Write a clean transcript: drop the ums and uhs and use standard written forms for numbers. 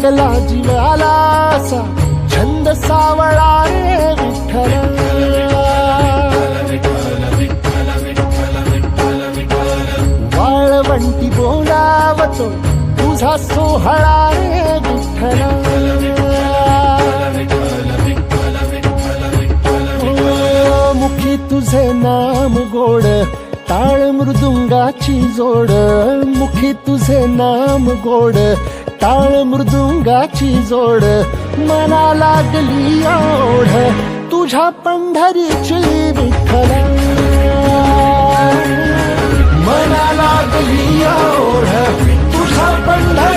लागला जीवाला असा छंद सावळा रे विठ्ठल. वाळवंटी बोलावतो तुझा सोहळा रे विठ्ठल. मुखी तुझे नाम गोड टाळ मृदुंगाची जोड. मुखी तुझे नाम गोड टाळ मृदुंगाची जोड. मना लागली ओढ तुझ्या पंढरीची विठ्ठल. मना लागली ओढ तुझ्या पंढरी